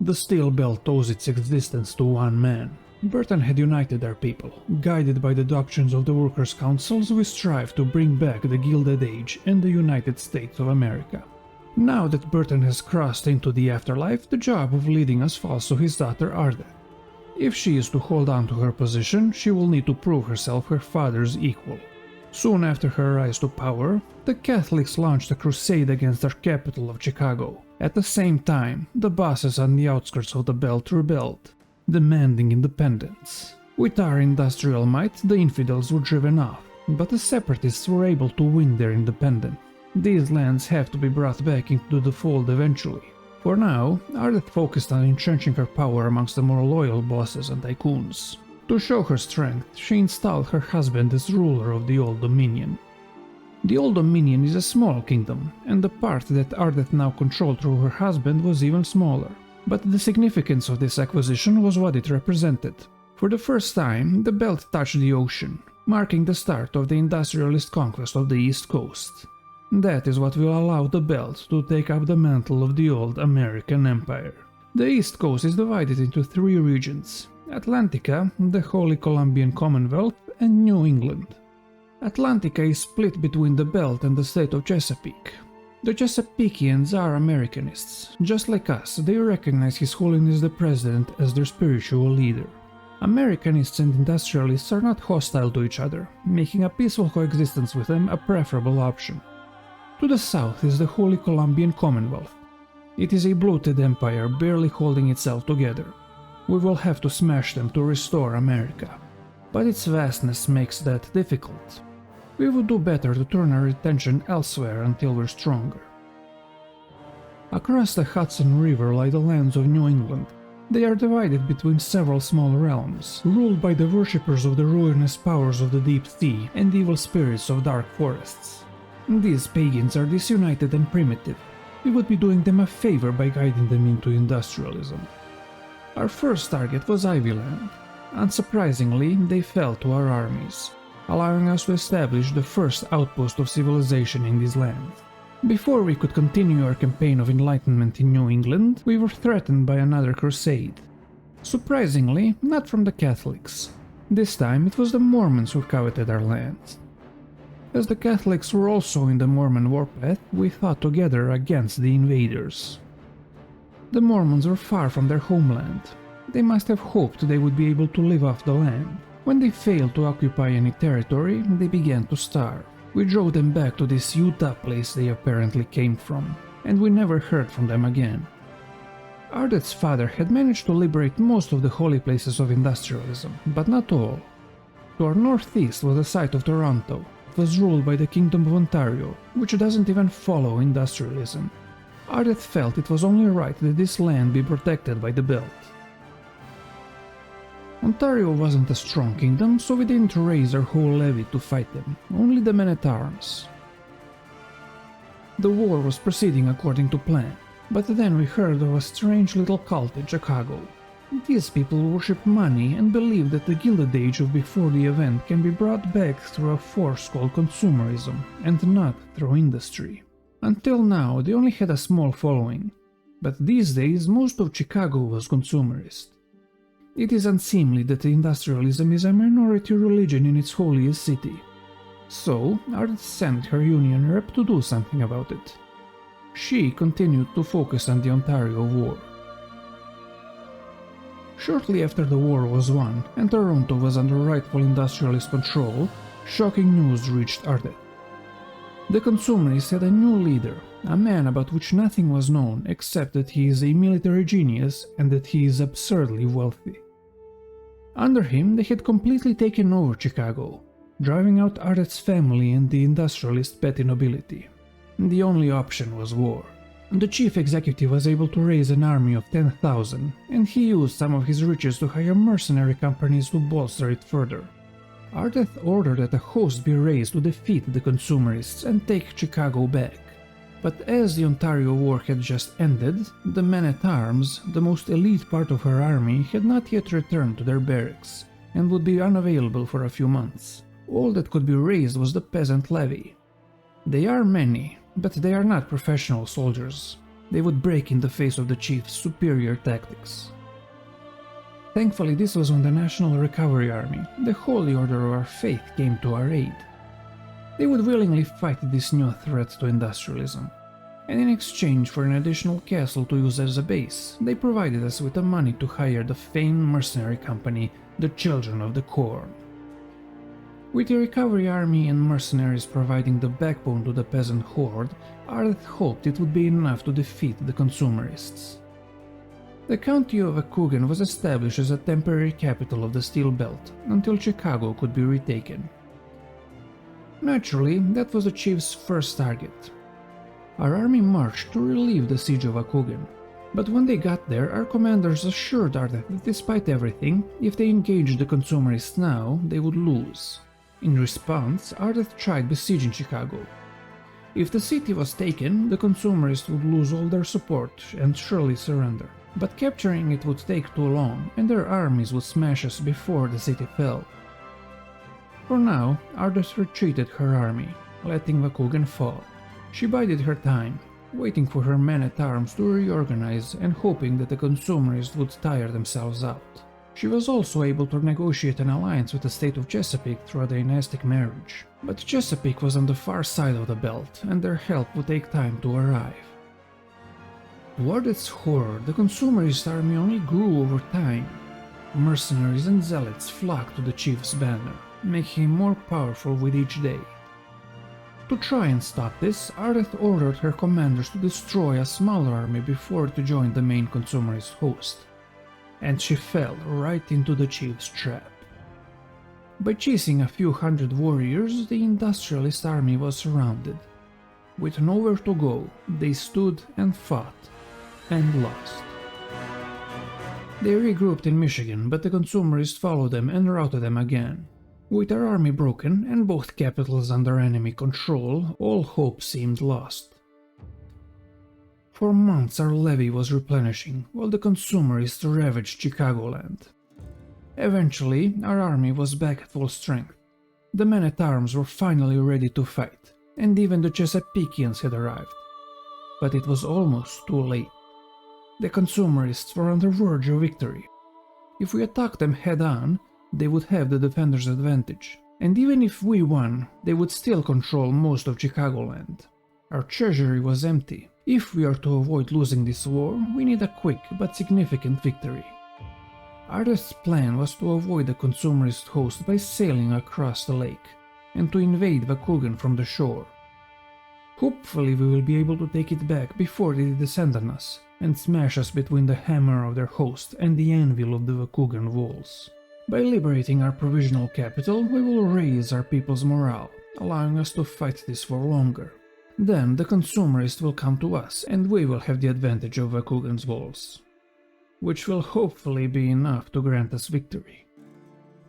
The steel belt owes its existence to one man. Burton had united our people. Guided by the doctrines of the workers' councils, we strive to bring back the Gilded Age and the United States of America. Now that Burton has crossed into the afterlife, the job of leading us falls to his daughter Ardeth. If she is to hold on to her position, she will need to prove herself her father's equal. Soon after her rise to power, the Catholics launched a crusade against our capital of Chicago. At the same time, the bosses on the outskirts of the belt rebelled, demanding independence. With our industrial might, the infidels were driven off, but the separatists were able to win their independence. These lands have to be brought back into the fold eventually. For now, Ardeth focused on entrenching her power amongst the more loyal bosses and tycoons. To show her strength, she installed her husband as ruler of the Old Dominion. The Old Dominion is a small kingdom, and the part that Ardeth now controlled through her husband was even smaller. But the significance of this acquisition was what it represented. For the first time, the belt touched the ocean, marking the start of the industrialist conquest of the East Coast. That is what will allow the belt to take up the mantle of the old American Empire. The East Coast is divided into three regions: Atlantica, the Holy Columbian Commonwealth, and New England. Atlantica is split between the belt and the state of Chesapeake. The Chesapeakeans are Americanists. Just like us, they recognize His Holiness the President as their spiritual leader. Americanists and industrialists are not hostile to each other, making a peaceful coexistence with them a preferable option. To the south is the Holy Columbian Commonwealth. It is a bloated empire barely holding itself together. We will have to smash them to restore America. But its vastness makes that difficult. We would do better to turn our attention elsewhere until we're stronger. Across the Hudson River lie the lands of New England. They are divided between several small realms, ruled by the worshippers of the ruinous powers of the deep sea and evil spirits of dark forests. These pagans are disunited and primitive. We would be doing them a favor by guiding them into industrialism. Our first target was Ivyland. Unsurprisingly, they fell to our armies, allowing us to establish the first outpost of civilization in this land. Before we could continue our campaign of enlightenment in New England, we were threatened by another crusade. Surprisingly, not from the Catholics. This time it was the Mormons who coveted our lands. As the Catholics were also in the Mormon warpath, we fought together against the invaders. The Mormons were far from their homeland. They must have hoped they would be able to live off the land. When they failed to occupy any territory, they began to starve. We drove them back to this Utah place they apparently came from, and we never heard from them again. Ardeth's father had managed to liberate most of the holy places of industrialism, but not all. To our northeast was the site of Toronto. It was ruled by the Kingdom of Ontario, which doesn't even follow industrialism. Ardeth felt it was only right that this land be protected by the belt. Ontario wasn't a strong kingdom, so we didn't raise our whole levy to fight them, only the men-at-arms. The war was proceeding according to plan, but then we heard of a strange little cult in Chicago. These people worship money and believe that the Gilded Age of before the event can be brought back through a force called Consumerism, and not through industry. Until now, they only had a small following, but these days most of Chicago was consumerist. It is unseemly that industrialism is a minority religion in its holiest city. So, Ardeth sent her union rep to do something about it. She continued to focus on the Ontario War. Shortly after the war was won and Toronto was under rightful industrialist control, shocking news reached Ardeth. The Consumerists had a new leader, a man about which nothing was known except that he is a military genius and that he is absurdly wealthy. Under him, they had completely taken over Chicago, driving out Ardeth's family and the industrialist petty nobility. The only option was war. The chief executive was able to raise an army of 10,000, and he used some of his riches to hire mercenary companies to bolster it further. Ardeth ordered that a host be raised to defeat the Consumerists and take Chicago back. But as the Ontario War had just ended, the men-at-arms, the most elite part of her army, had not yet returned to their barracks, and would be unavailable for a few months. All that could be raised was the peasant levy. They are many, but they are not professional soldiers. They would break in the face of the chief's superior tactics. Thankfully, this was when the National Recovery Army, the holy order of our faith, came to our aid. They would willingly fight this new threat to industrialism, and in exchange for an additional castle to use as a base, they provided us with the money to hire the famed mercenary company, the Children of the Corn. With the Recovery Army and mercenaries providing the backbone to the peasant horde, Ardeth hoped it would be enough to defeat the Consumerists. The county of Waukegan was established as a temporary capital of the Steel Belt until Chicago could be retaken. Naturally, that was the chief's first target. Our army marched to relieve the siege of Waukegan, but when they got there, our commanders assured Ardeth that despite everything, if they engaged the Consumerists now, they would lose. In response, Ardeth tried besieging Chicago. If the city was taken, the Consumerists would lose all their support and surely surrender. But capturing it would take too long, and their armies would smash us before the city fell. For now, Ardeth retreated her army, letting Waukegan fall. She bided her time, waiting for her men-at-arms to reorganize and hoping that the Consumerists would tire themselves out. She was also able to negotiate an alliance with the state of Chesapeake through a dynastic marriage. But Chesapeake was on the far side of the belt, and their help would take time to arrive. To Ardeth's horror, the Consumerist army only grew over time. Mercenaries and zealots flocked to the chief's banner, making him more powerful with each day. To try and stop this, Ardeth ordered her commanders to destroy a smaller army before to join the main Consumerist host. And she fell right into the chief's trap. By chasing a few hundred warriors, the Industrialist army was surrounded. With nowhere to go, they stood and fought, and lost. They regrouped in Michigan, but the Consumerists followed them and routed them again. With our army broken and both capitals under enemy control, all hope seemed lost. For months our levy was replenishing, while the Consumerists ravaged Chicagoland. Eventually, our army was back at full strength. The men-at-arms were finally ready to fight, and even the Chesapeakeans had arrived. But it was almost too late. The Consumerists were on the verge of victory. If we attacked them head-on, they would have the defenders' advantage, and even if we won, they would still control most of Chicagoland. Our treasury was empty. If we are to avoid losing this war, we need a quick but significant victory. Ardeth's plan was to avoid the Consumerist host by sailing across the lake, and to invade Waukegan from the shore. Hopefully we will be able to take it back before they descend on us, and smash us between the hammer of their host and the anvil of the Waukegan walls. By liberating our provisional capital, we will raise our people's morale, allowing us to fight this for longer. Then the Consumerists will come to us, and we will have the advantage of Waukegan's walls, which will hopefully be enough to grant us victory.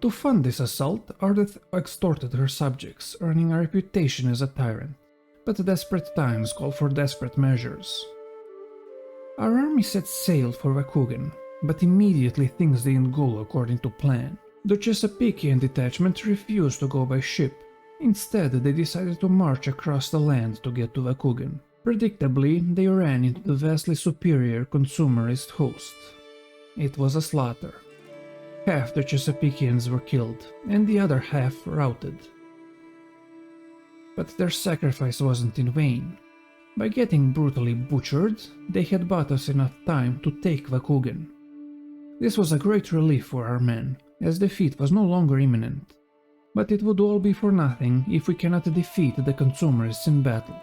To fund this assault, Ardeth extorted her subjects, earning a reputation as a tyrant. But desperate times call for desperate measures. Our army set sail for Waukegan, but immediately things didn't go according to plan. The Chesapeakean detachment refused to go by ship. Instead, they decided to march across the land to get to Waukegan. Predictably, they ran into the vastly superior Consumerist host. It was a slaughter. Half the Chesapeakeans were killed, and the other half routed. But their sacrifice wasn't in vain. By getting brutally butchered, they had bought us enough time to take Waukegan. This was a great relief for our men, as defeat was no longer imminent. But it would all be for nothing if we cannot defeat the Consumerists in battle.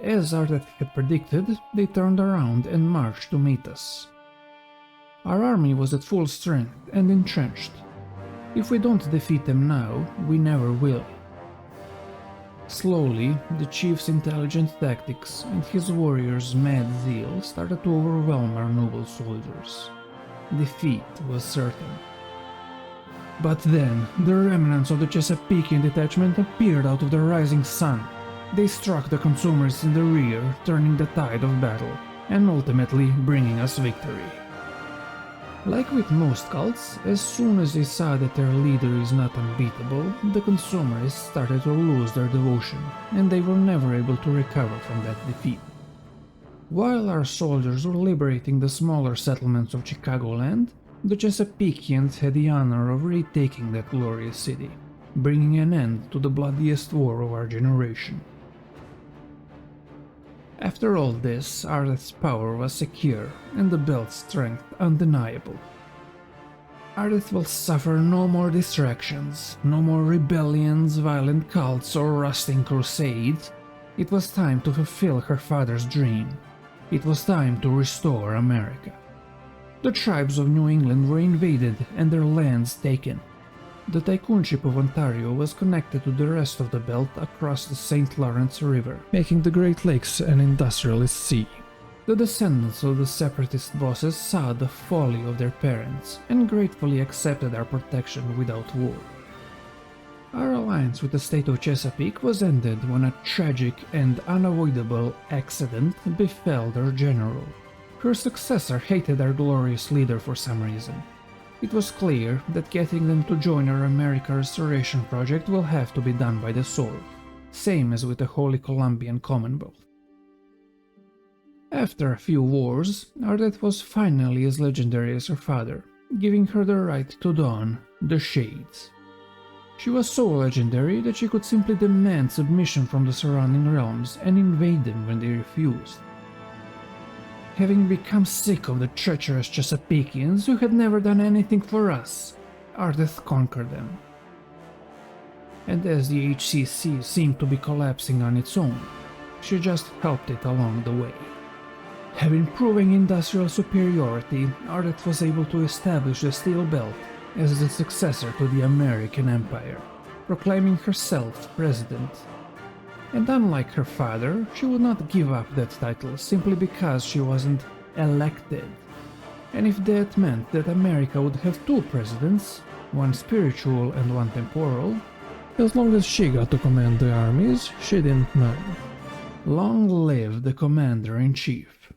As Ardeth had predicted, they turned around and marched to meet us. Our army was at full strength and entrenched. If we don't defeat them now, we never will. Slowly, the chief's intelligent tactics and his warriors' mad zeal started to overwhelm our noble soldiers. Defeat was certain. But then, the remnants of the Chesapeakean detachment appeared out of the rising sun. They struck the Consumerists in the rear, turning the tide of battle, and ultimately bringing us victory. Like with most cults, as soon as they saw that their leader is not unbeatable, the Consumerists started to lose their devotion, and they were never able to recover from that defeat. While our soldiers were liberating the smaller settlements of Chicagoland, the Chesapeakeans had the honor of retaking that glorious city, bringing an end to the bloodiest war of our generation. After all this, Ardeth's power was secure and the belt's strength undeniable. Ardeth will suffer no more distractions, no more rebellions, violent cults, or rusting crusades. It was time to fulfill her father's dream. It was time to restore America. The tribes of New England were invaded and their lands taken. The tycoonship of Ontario was connected to the rest of the belt across the St. Lawrence River, making the Great Lakes an industrialist sea. The descendants of the separatist bosses saw the folly of their parents and gratefully accepted our protection without war. Our alliance with the state of Chesapeake was ended when a tragic and unavoidable accident befell their general. Her successor hated our glorious leader for some reason. It was clear that getting them to join our America Restoration project will have to be done by the sword, same as with the Holy Columbian Commonwealth. After a few wars, Ardeth was finally as legendary as her father, giving her the right to don the Shades. She was so legendary that she could simply demand submission from the surrounding realms and invade them when they refused. Having become sick of the treacherous Chesapeakeans who had never done anything for us, Ardeth conquered them. And as the HCC seemed to be collapsing on its own, she just helped it along the way. Having proven industrial superiority, Ardeth was able to establish the Steel Belt as the successor to the American Empire, proclaiming herself president. And unlike her father, she would not give up that title simply because she wasn't elected. And if that meant that America would have two presidents, one spiritual and one temporal, as long as she got to command the armies, she didn't mind. Long live the Commander-in-Chief.